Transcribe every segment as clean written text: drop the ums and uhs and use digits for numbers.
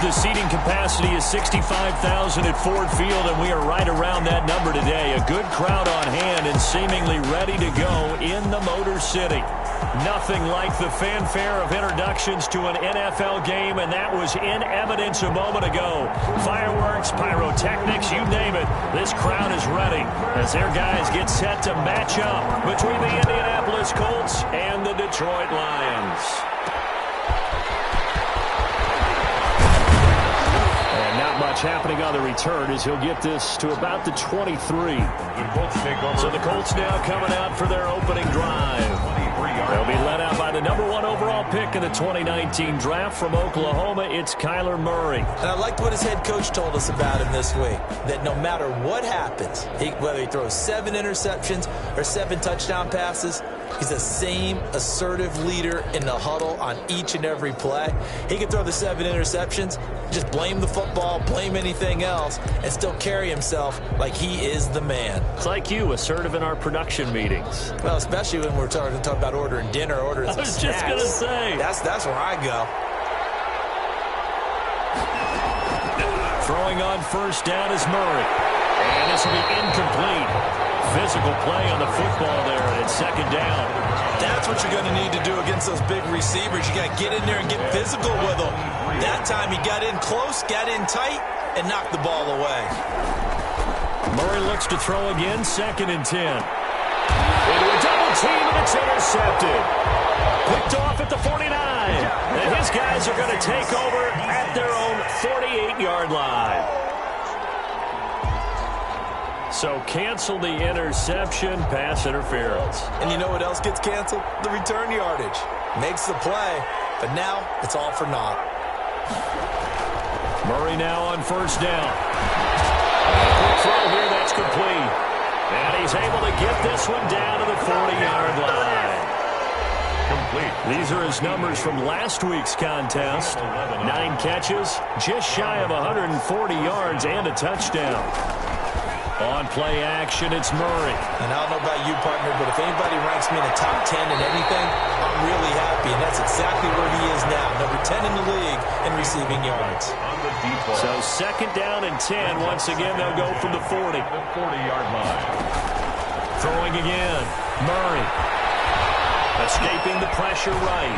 The seating capacity is 65,000 at Ford Field, and we are right around that number today. A good crowd on hand and seemingly ready to go in the Motor City. Nothing like the fanfare of introductions to an NFL game, and that was in evidence a moment ago. Fireworks, pyrotechnics, you name it. This crowd is ready as their guys get set to match up between the Indianapolis Colts and the Detroit Lions. Much happening on the return as he'll get this to about the 23. So the Colts now coming out for their opening drive. They'll be led out by the #1 overall pick in the 2019 draft from Oklahoma. It's Kyler Murray. And I liked what his head coach told us about him this week, that no matter what happens, whether he throws 7 interceptions or 7 touchdown passes, he's the same assertive leader in the huddle on each and every play. He can throw the 7 interceptions, just blame the football, blame anything else, and still carry himself like he is the man. It's like you, assertive in our production meetings. Well, especially when we're talking about ordering dinner, ordering some snacks. I was just going to say. That's where I go. Throwing on first down is Murray. And this will be incomplete. Physical play on the football there, and it's second down. That's what you're going to need to do against those big receivers. You got to get in there and get physical with them. That time he got in close, got in tight, and knocked the ball away. Murray looks to throw again, 2nd and 10. Into a double team, and it's intercepted. Picked off at the 49. And his guys are going to take over at their own 48-yard line. So cancel the interception, pass interference. And you know what else gets canceled? The return yardage. Makes the play, but now it's all for naught. Murray now on first down. Quick throw here, that's complete. And he's able to get this one down to the 40-yard line. Complete. These are his numbers from last week's contest. 9 catches, just shy of 140 yards and a touchdown. On play action, it's Murray. And I don't know about you, partner, but if anybody ranks me in the top 10 in anything, I'm really happy. And that's exactly where he is now. Number 10 in the league in receiving yards. So 2nd down and 10. Once again, they'll go from the 40. The 40-yard line. Throwing again. Murray. Escaping the pressure right.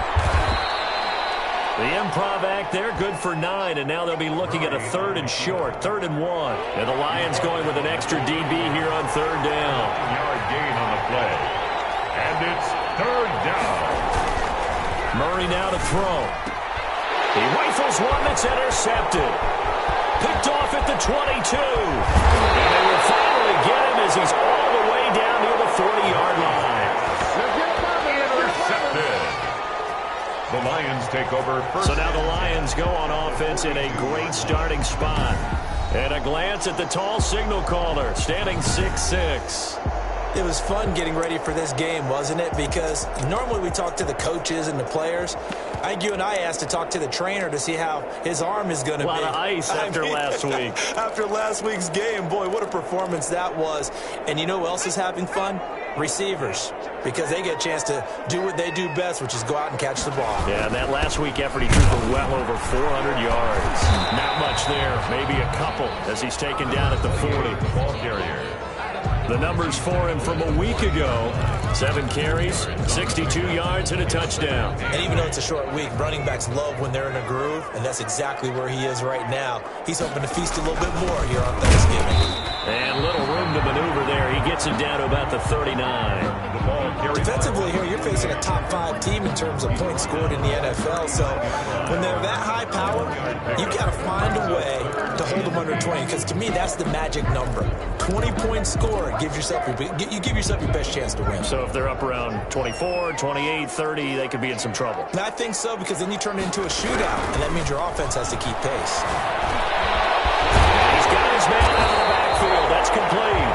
The improv act there, good for 9, and now they'll be looking at a 3rd and short, 3rd and 1. And the Lions going with an extra DB here on 3rd down. Yard gain on the play. And it's 3rd down. Murray now to throw. He rifles one that's intercepted. Picked off at the 22. And they will finally get him as he's all the way down near the 40-yard line. Intercepted. The Lions take over first. So now the Lions go on offense in a great starting spot. And a glance at the tall signal caller, standing 6'6". It was fun getting ready for this game, wasn't it? Because normally we talk to the coaches and the players. I think you and I asked to talk to the trainer to see how his arm is going to be. A lot of ice after last week. After last week's game, boy, what a performance that was. And you know who else is having fun? Receivers. Because they get a chance to do what they do best, which is go out and catch the ball. Yeah, and that last week effort, he threw for well over 400 yards. Not much there, maybe a couple as he's taken down at the 40. Ball carrier. The numbers for him from a week ago: 7 carries, 62 yards, and a touchdown. And even though it's a short week, running backs love when they're in a groove, and that's exactly where he is right now. He's hoping to feast a little bit more here on Thanksgiving. And little room to maneuver there. He gets it down to about the 39. The ball carrier. Defensively here, you're facing a top 5 team in terms of points scored in the NFL. So when they're that high power, you got to find a way to hold them under 20. Because to me, that's the magic number. 20 points scored gives yourself you give yourself your best chance to win. So if they're up around 24, 28, 30, they could be in some trouble. And I think so, because then you turn it into a shootout, and that means your offense has to keep pace. He's got his man out of the backfield. That's complete.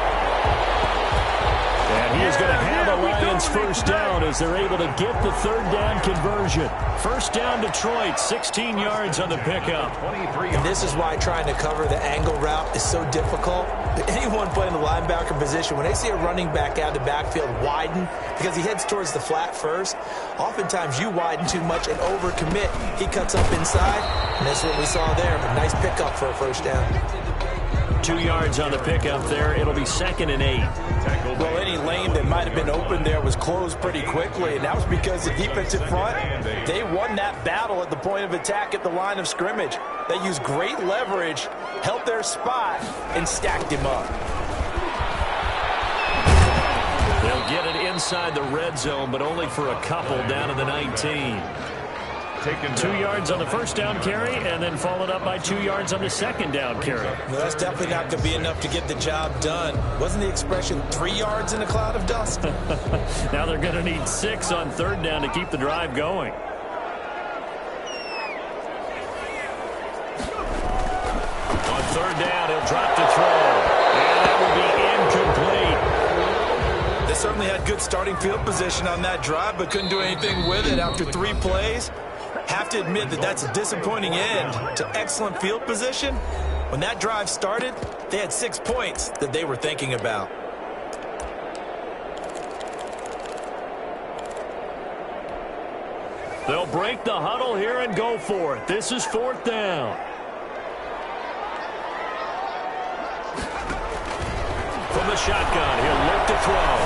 And he is going to have a Lions Lions first down as they're able to get the third down conversion. First down Detroit, 16 yards on the pickup. And this is why trying to cover the angle route is so difficult. Anyone playing the linebacker position, when they see a running back out of the backfield widen because he heads towards the flat first, oftentimes you widen too much and overcommit. He cuts up inside, and that's what we saw there. But nice pickup for a first down. 2 yards on the pickup there. It'll be 2nd and 8. Well, any lane that might have been open there was closed pretty quickly, and that was because the defensive front, they won that battle at the point of attack at the line of scrimmage. They used great leverage, held their spot, and stacked him up. They'll get it inside the red zone, but only for a couple down to the 19. 2 yards on the first down carry, and then followed up by 2 yards on the second down carry. Well, that's definitely not going to be enough to get the job done. Wasn't the expression 3 yards in a cloud of dust? Now they're going to need 6 on third down to keep the drive going. On third down, he'll drop to throw. And that will be incomplete. They certainly had good starting field position on that drive, but couldn't do anything with it after 3 plays. Have to admit that that's a disappointing end to excellent field position. When that drive started, they had 6 points that they were thinking about. They'll break the huddle here and go for it. This is 4th down. From the shotgun, he'll look to throw.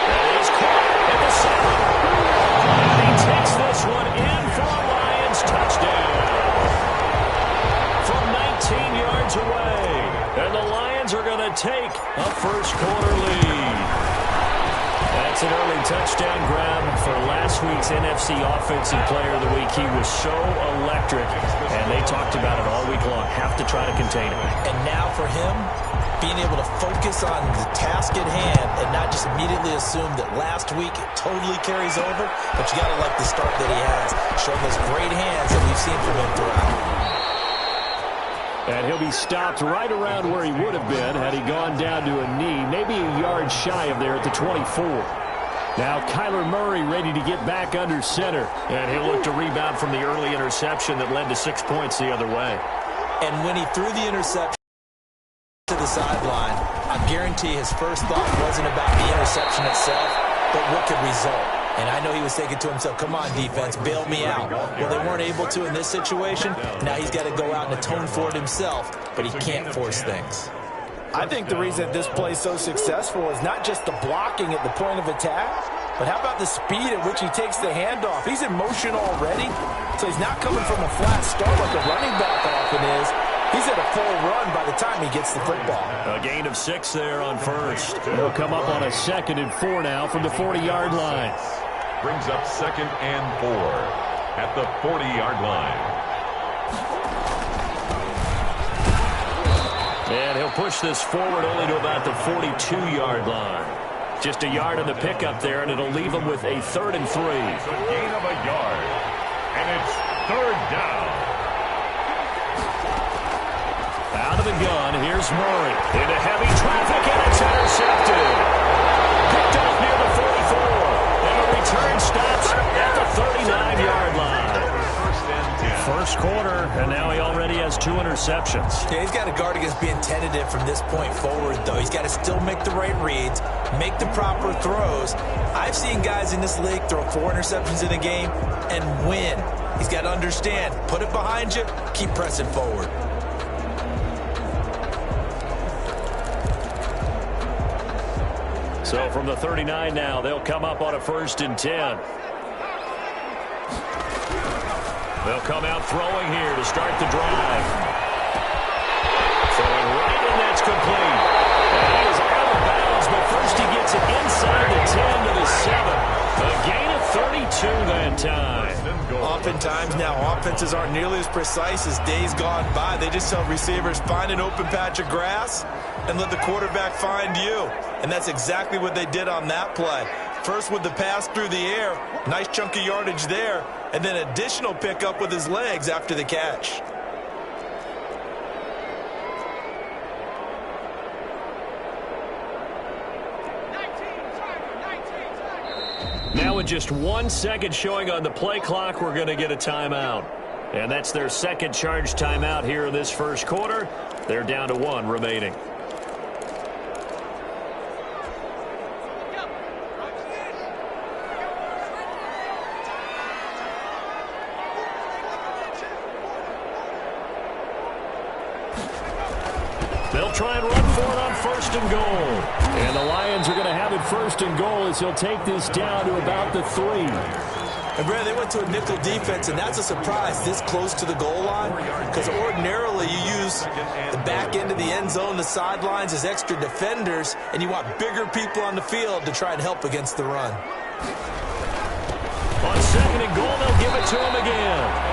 That is caught at the center. He takes this one in for a Lions touchdown. From 19 yards away. And the Lions are going to take a first-quarter lead. That's an early touchdown grab for last week's NFC Offensive Player of the Week. He was so electric, and they talked about it all week long. Have to try to contain him. And now for him, being able to focus on the task at hand and not just immediately assume that last week it totally carries over, but you got to like the start that he has. Showing those great hands that we've seen from him throughout. And he'll be stopped right around where he would have been had he gone down to a knee, maybe a yard shy of there at the 24. Now Kyler Murray ready to get back under center, and he'll look to rebound from the early interception that led to 6 points the other way. And when he threw the interception to the sideline, I guarantee his first thought wasn't about the interception itself, but what could result. And I know he was thinking to himself, come on, defense, bail me out. Well, they weren't able to in this situation. Now he's got to go out and atone for it himself, but he can't force things. I think the reason this play is so successful is not just the blocking at the point of attack, but how about the speed at which he takes the handoff? He's in motion already, so he's not coming from a flat start like a running back often is. He's at a full run by the time he gets the football. A gain of 6 there on first. He'll come up on a 2nd and 4 now from the 40-yard line. Brings up 2nd and 4 at the 40-yard line. And he'll push this forward only to about the 42-yard line. Just a yard on the pickup there, and it'll leave him with a 3rd and 3. It's a gain of a yard, and it's 3rd down. Out of the gun, here's Murray. Into heavy traffic, and it's intercepted. Picked off near the 44. And the return stops at the 39-yard line. First quarter, and now he already has 2 interceptions. Yeah, he's got to guard against being tentative from this point forward, though. He's got to still make the right reads, make the proper throws. I've seen guys in this league throw 4 interceptions in a game and win. He's got to understand, put it behind you, keep pressing forward. So from the 39 now, they'll come up on a 1st and 10. They'll come out throwing here to start the drive. Throwing right, and that's complete. And he is out of bounds, but first he gets it inside the 10 to the 7. A gain of 32 that time. Oftentimes now, offenses aren't nearly as precise as days gone by. They just tell receivers, find an open patch of grass and let the quarterback find you. And that's exactly what they did on that play. First with the pass through the air, nice chunk of yardage there, and then additional pickup with his legs after the catch. Now with just 1 second showing on the play clock, we're going to get a timeout. And that's their second charge timeout here in this first quarter. They're down to 1 remaining. They'll try and run for it on 1st and goal. And the Lions are going to have it 1st and goal as he'll take this down to about the 3. And Brad, they went to a nickel defense, and that's a surprise this close to the goal line, because ordinarily you use the back end of the end zone, the sidelines as extra defenders, and you want bigger people on the field to try and help against the run. On 2nd and goal, they'll give it to him again.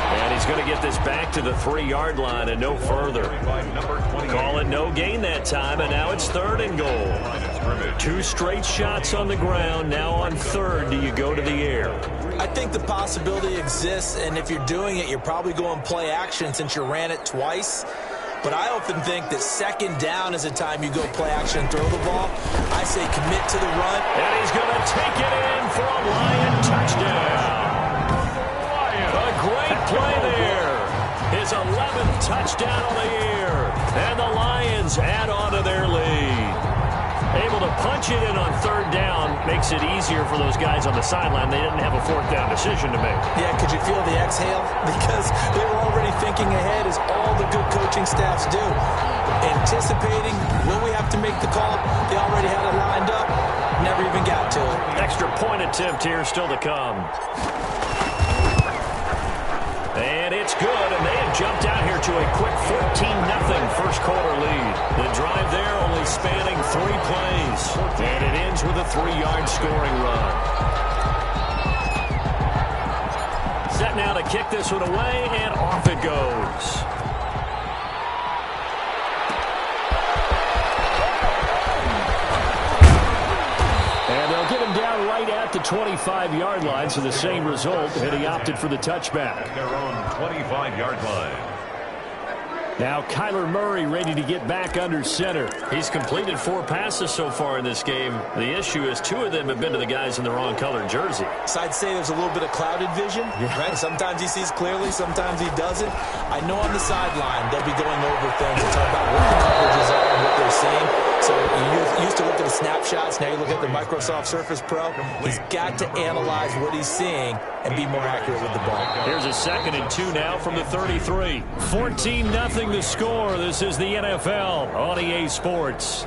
And he's going to get this back to the 3-yard line and no further. Call it no gain that time, and now it's 3rd and goal. 2 straight shots on the ground. Now on 3rd, do you go to the air? I think the possibility exists, and if you're doing it, you're probably going play action since you ran it twice. But I often think that 2nd down is a time you go play action and throw the ball. I say commit to the run. And he's going to take it in for a Lion touchdown. A great play there. His 11th touchdown on the year. And the Lions add on to their lead. Able to punch it in on 3rd down makes it easier for those guys on the sideline. They didn't have a 4th down decision to make. Yeah, could you feel the exhale? Because they were already thinking ahead, as all the good coaching staffs do. Anticipating, will we have to make the call? They already had it lined up. Never even got to it. Extra point attempt here still to come. And it's good, and they have jumped out here to a quick 14-0 first quarter lead. The drive there only spanning 3 plays, and it ends with a 3-yard scoring run. Set now to kick this one away, and off it goes. And they'll get him down right at the 25-yard line, so the same result, and he opted for the touchback. Their own 25-yard line. Now Kyler Murray ready to get back under center. He's completed 4 passes so far in this game. The issue is 2 of them have been to the guys in the wrong colored jersey. So I'd say there's a little bit of clouded vision, right? Sometimes he sees clearly, sometimes he doesn't. I know on the sideline they'll be going over things and talk about what the coverages are and what they're seeing. So you used to look at the snapshots, now you look at the Microsoft Surface Pro. He's got to analyze what he's seeing and be more accurate with the ball. Here's a 2nd and 2 now from the 33. 14-0 the score. This is the NFL on EA Sports.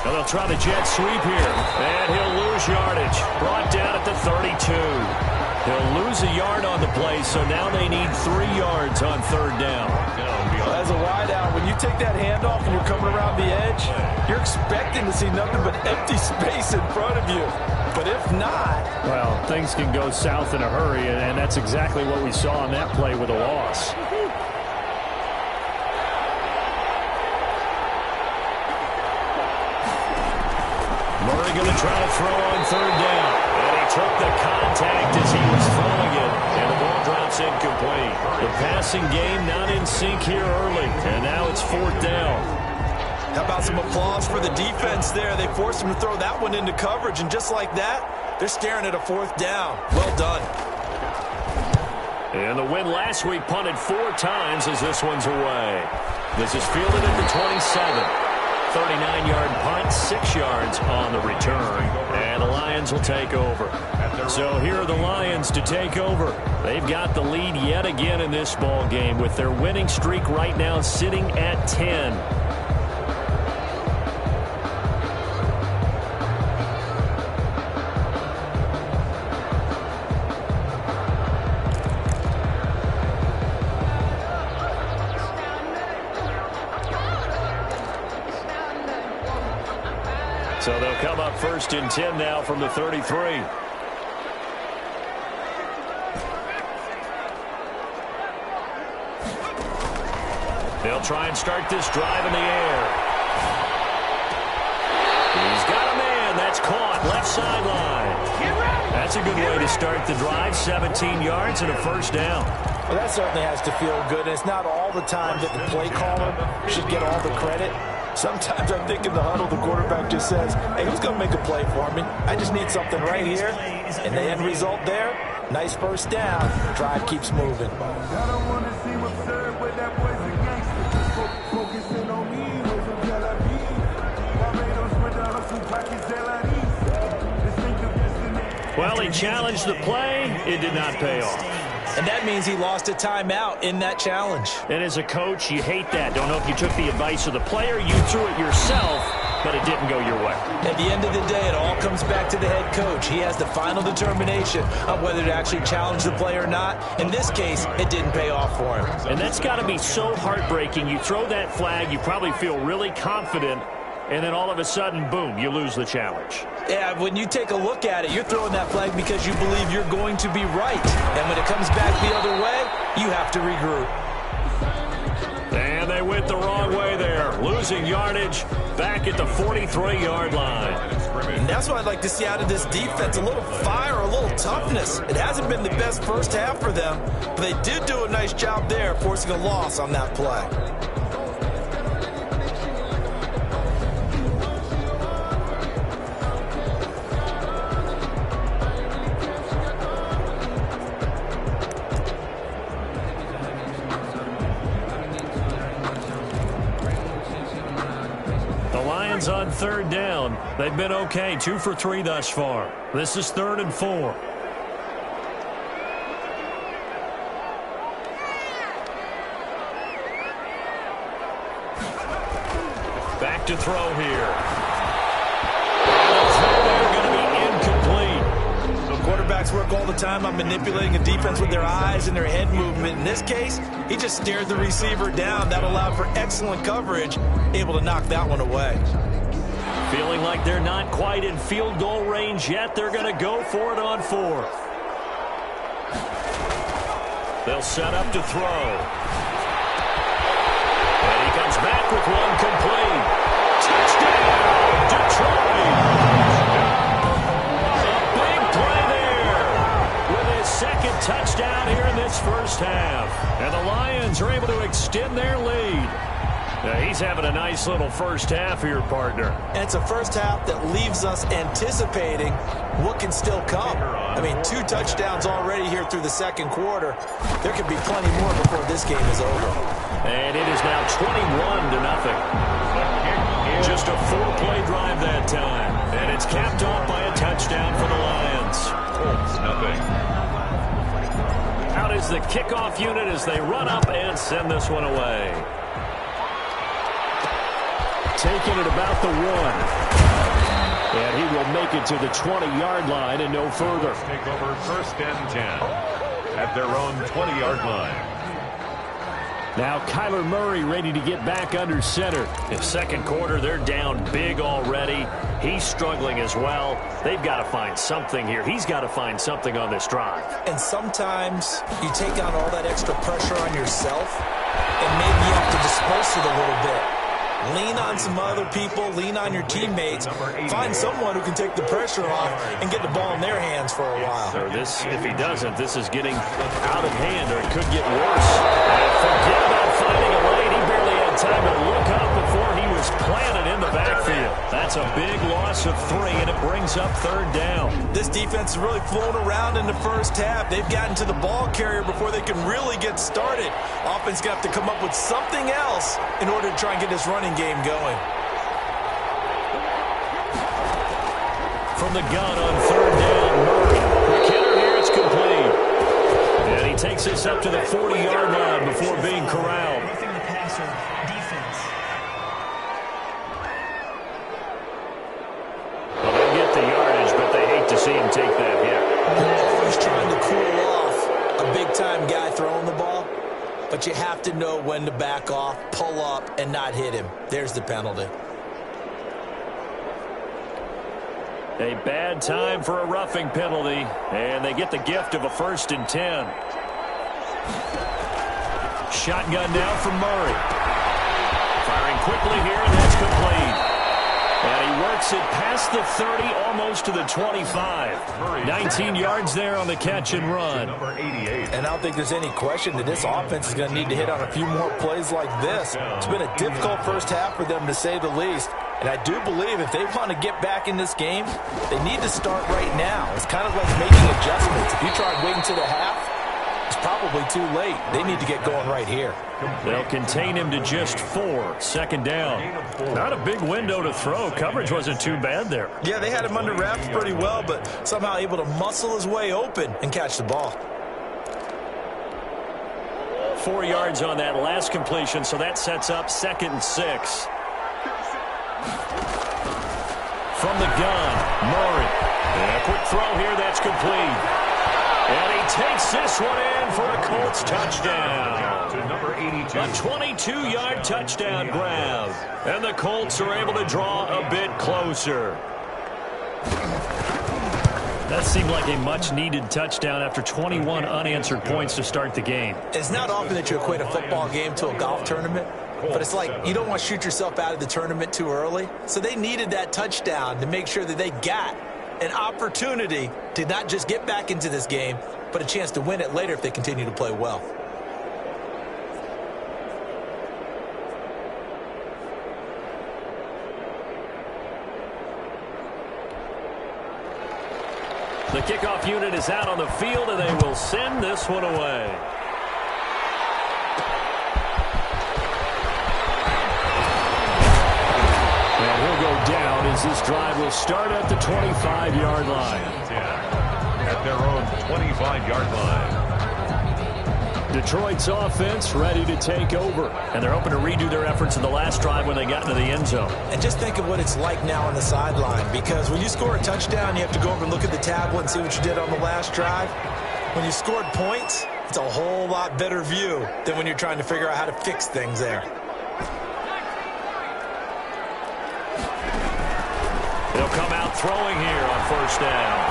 They'll try the jet sweep here, and he'll lose yardage. Brought down at the 32. He'll lose a yard on the play, so now they need 3 yards on 3rd down. Well, as a wideout, when you take that handoff and you're coming around the edge, you're expecting to see nothing but empty space in front of you. But if not... Well, things can go south in a hurry, and that's exactly what we saw on that play with a loss. Murray going to try to throw on 3rd down. And he took the contact as he was throwing it. And the ball drops incomplete. The passing game not in sync here early. And now it's 4th down. How about some applause for the defense there? They forced him to throw that one into coverage, and just like that, they're staring at a 4th down. Well done. And the win last week punted 4 times as this one's away. This is fielded at the 27. 39-yard punt, 6 yards on the return, and the Lions will take over. So here are the Lions to take over. They've got the lead yet again in this ball game with their winning streak right now sitting at 10. So they'll come up 1st and 10 now from the 33. They'll They'll try and start this drive in the air. He's got a man. That's caught. Left sideline. That's a good way to start the drive. 17 yards and a first down. Well, that certainly has to feel good. And it's not all the time that the play caller should get all the credit. Sometimes I'm thinking the huddle, the quarterback just says, hey, who's going to make a play for me? I just need something right here. And the end result there, nice first down. Drive keeps moving. Well, he challenged the play. It did not pay off. And that means he lost a timeout in that challenge. And as a coach, you hate that. Don't know if you took the advice of the player. You threw it yourself, but it didn't go your way. At the end of the day, it all comes back to the head coach. He has the final determination on whether to actually challenge the play or not. In this case, it didn't pay off for him. And that's got to be so heartbreaking. You throw that flag, you probably feel really confident, and then all of a sudden, boom, you lose the challenge. Yeah, when you take a look at it, you're throwing that flag because you believe you're going to be right. And when it comes back the other way, you have to regroup. And they went the wrong way there. Losing yardage back at the 43-yard line. And that's what I'd like to see out of this defense. A little fire, a little toughness. It hasn't been the best first half for them, but they did do a nice job there, forcing a loss on that play. On third down. They've been okay. 2 for 3 thus far. This is 3rd and 4. Back to throw here. They're going to be incomplete. So quarterbacks work all the time on manipulating a defense with their eyes and their head movement. In this case, he just stared the receiver down. That allowed for excellent coverage, able to knock that one away. Feeling like they're not quite in field goal range yet. They're going to go for it on 4th. They'll set up to throw. And he comes back with one complete. Touchdown, Detroit! A big play there with his second touchdown here in this first half. And the Lions are able to extend their lead. Now, he's having a nice little first half here, partner. And it's a first half that leaves us anticipating what can still come. I mean, 2 touchdowns already here through the second quarter. There could be plenty more before this game is over. And it is now 21-0. Just a 4-play drive that time. And it's capped off by a touchdown for the Lions. Out is the kickoff unit as they run up and send this one away. Taking it about the 1. And he will make it to the 20-yard line and no further. Take over 1st and 10 at their own 20-yard line. Now Kyler Murray ready to get back under center. In second quarter, they're down big already. He's struggling as well. They've got to find something here. He's got to find something on this drive. And sometimes you take on all that extra pressure on yourself, and maybe you have to disperse it a little bit. Lean on some other people, lean on your teammates, find someone who can take the pressure off and get the ball in their hands for a while. So this, if he doesn't, this is getting out of hand, or it could get worse. And forget about finding a lane. He barely had time to look up before he was planted in the backfield. That's a big loss of 3, and it brings up 3rd down. This defense has really flown around in the first half. They've gotten to the ball carrier before they can really get started. Offense got to come up with something else in order to try and get this running game going. From the gun on 3rd down, Murray. McKinnon here, it's complete. And he takes this up to the 40-yard line before being corralled. Well, they'll get the yardage, but they hate to see him take that hit. Always trying to cool off a big-time guy throwing the ball, but you have to know when to back off, pull up, and not hit him. There's the penalty. A bad time for a roughing penalty, and they get the gift of a 1st and 10. Shotgun now for Murray. quickly here, and that's complete. And he works it past the 30, almost to the 25. 19 yards there on the catch and run. And I don't think there's any question that this offense is going to need to hit on a few more plays like this. It's been a difficult first half for them, to say the least. And I do believe if they want to get back in this game, they need to start right now. It's kind of like making adjustments. If you tried waiting to the half, it's probably too late. They need to get going right here. They'll contain him to just 4. Second down. Not a big window to throw. Coverage wasn't too bad there. Yeah, they had him under wraps pretty well, but somehow able to muscle his way open and catch the ball. 4 yards on that last completion, so that sets up 2nd and 6. From the gun, Murray. And a quick throw here, that's complete. And he takes this one in for a Colts touchdown. A 22-yard touchdown grab. And the Colts are able to draw a bit closer. That seemed like a much-needed touchdown after 21 unanswered points to start the game. It's not often that you equate a football game to a golf tournament, but it's like you don't want to shoot yourself out of the tournament too early. So they needed that touchdown to make sure that they got an opportunity to not just get back into this game, but a chance to win it later if they continue to play well. The kickoff unit is out on the field, and they will send this one away. And he'll go down as this drive will start at the 25-yard line. At their own 25-yard line. Detroit's offense ready to take over. And they're hoping to redo their efforts in the last drive when they got into the end zone. And just think of what it's like now on the sideline, because when you score a touchdown, you have to go over and look at the tablet and see what you did on the last drive. When you scored points, it's a whole lot better view than when you're trying to figure out how to fix things there. He'll come out throwing here on first down.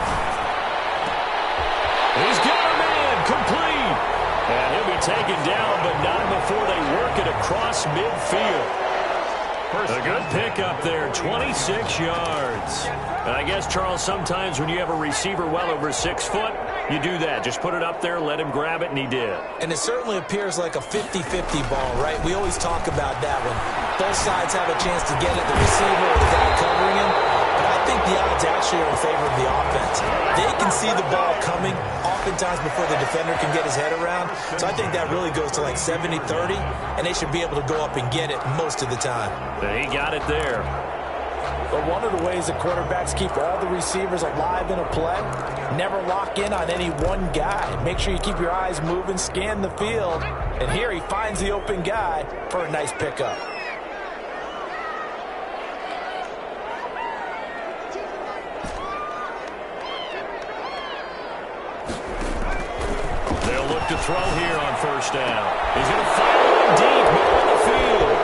He's got a man complete. And he'll be taken down, but not before they work it across midfield. A good pickup there, 26 yards. And I guess, Charles, sometimes when you have a receiver well over 6 foot, you do that. Just put it up there, let him grab it, and he did. And it certainly appears like a 50-50 ball, right? We always talk about that when both sides have a chance to get it, the receiver or the guy covering him. But I think the odds actually are in favor of the offense. They can see the ball coming oftentimes before the defender can get his head around. So I think that really goes to like 70-30, and they should be able to go up and get it most of the time. He got it there. But one of the ways that quarterbacks keep all the receivers alive in a play, never lock in on any one guy. Make sure you keep your eyes moving, scan the field. And here he finds the open guy for a nice pickup. They'll look to throw here on first down. He's going to fire it deep, middle of the field.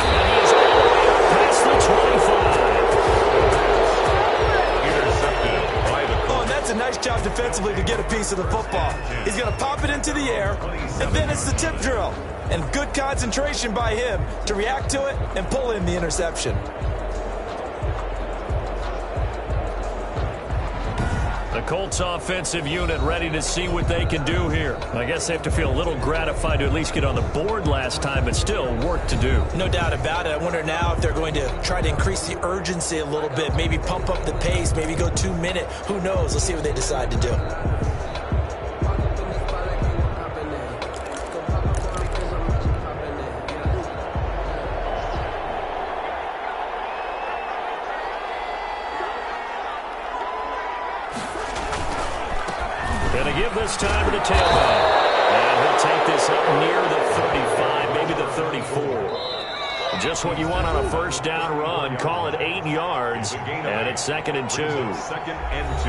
And he's all the way up past the 25. Intercepted by the Colts. Oh, and that's a nice job defensively to get a piece of the football. He's going to pop it into the air, and then it's the tip drill. And good concentration by him to react to it and pull in the interception. The Colts offensive unit ready to see what they can do here. I guess they have to feel a little gratified to at least get on the board last time, but still work to do. No doubt about it. I wonder now if they're going to try to increase the urgency a little bit, maybe pump up the pace, maybe go 2 minute. Who knows? Let's see what they decide to do. Going to give this time to the tailback. And he'll take this up near the 35, maybe the 34. Just what you want on a first down run. Call it 8 yards, and it's 2nd and 2. 2nd and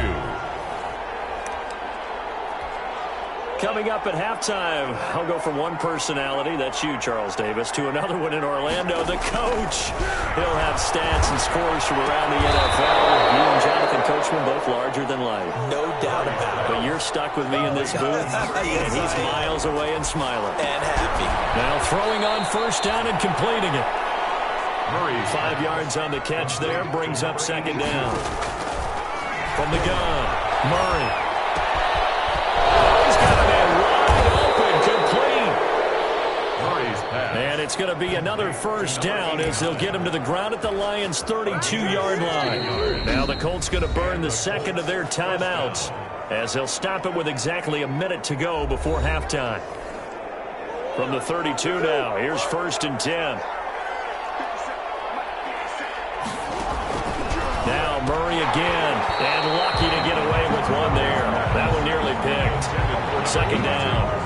2. Coming up at halftime, I'll go from one personality, that's you, Charles Davis, to another one in Orlando, the coach. He'll have stats and scores from around the NFL. You and Jonathan Coachman both larger than life. No doubt about it. But you're stuck with me in this booth, and he's miles away and smiling. And happy. Now throwing on first down and completing it. Murray. 5 yards on the catch there, brings up second down. From the gun, Murray. And it's going to be another first down as they'll get him to the ground at the Lions' 32-yard line. Now the Colts going to burn the second of their timeouts as they'll stop it with exactly a minute to go before halftime. From the 32 now, here's 1st and 10. Now Murray again, and lucky to get away with one there. That one nearly picked. Second down.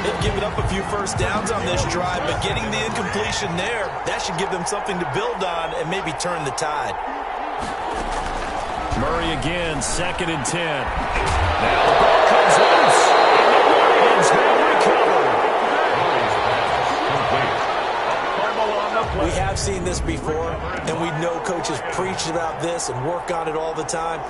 They've given up a few first downs on this drive, but getting the incompletion there, that should give them something to build on and maybe turn the tide. Murray again, 2nd and 10. Now the ball comes loose, and the Lions have recovered. We have seen this before, and we know coaches preach about this and work on it all the time.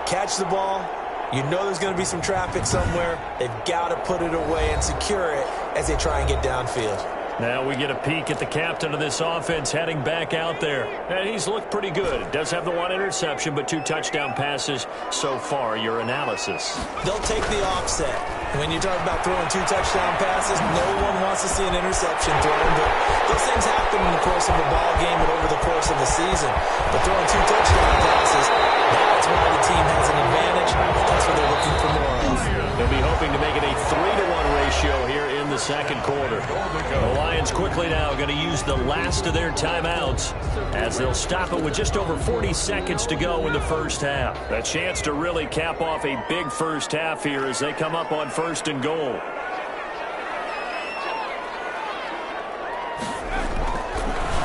Catch the ball. You know there's going to be some traffic somewhere. They've got to put it away and secure it as they try and get downfield. Now we get a peek at the captain of this offense heading back out there. And he's looked pretty good. Does have the one interception, but 2 touchdown passes so far. Your analysis? They'll take the offset. When you talk about throwing 2 touchdown passes, no one wants to see an interception thrown. But those things happen in the course of a ball game and over the course of a season. But throwing 2 touchdown passes, that's why the team has an advantage. That's what they're looking for more of. They'll be hoping to make it a 3-to-1 ratio here in the second quarter. The Lions quickly now going to use the last of their timeouts as they'll stop it with just over 40 seconds to go in the first half. A chance to really cap off a big first half here as they come up on 1st and goal.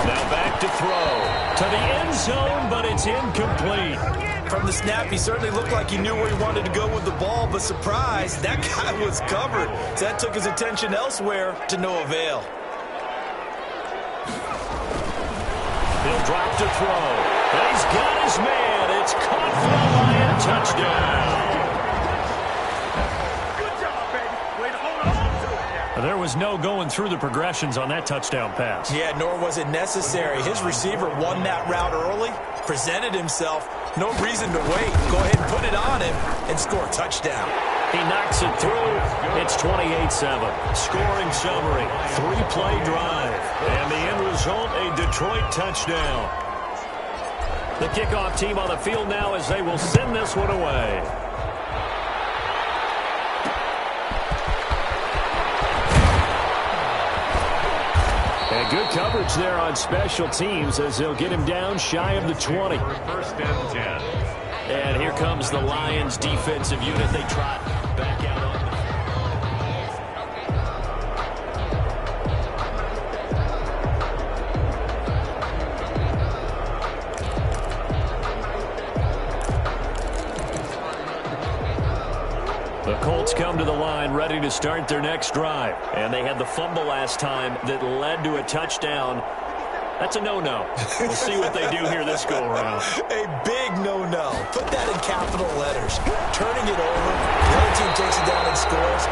Now back to throw to the end zone, but it's incomplete. From the snap, he certainly looked like he knew where he wanted to go with the ball, but surprise, that guy was covered. So that took his attention elsewhere to no avail. He'll drop to throw. And he's got his man. It's caught for the Lion touchdown. There was no going through the progressions on that touchdown pass. Yeah, nor was it necessary. His receiver won that route early, presented himself. No reason to wait. Go ahead and put it on him and score a touchdown. He knocks it through. It's 28-7. Scoring summary, 3-play drive. And the end result, a Detroit touchdown. The kickoff team on the field now as they will send this one away. And good coverage there on special teams as they'll get him down shy of the 20. 1st and 10. And here comes the Lions defensive unit. They trot back out on the The Colts come to the line ready to start their next drive. And they had the fumble last time that led to a touchdown. That's a no-no. We'll see what they do here this go-around. A big no-no. Put that in capital letters. Turning it over. The other team takes it down and scores.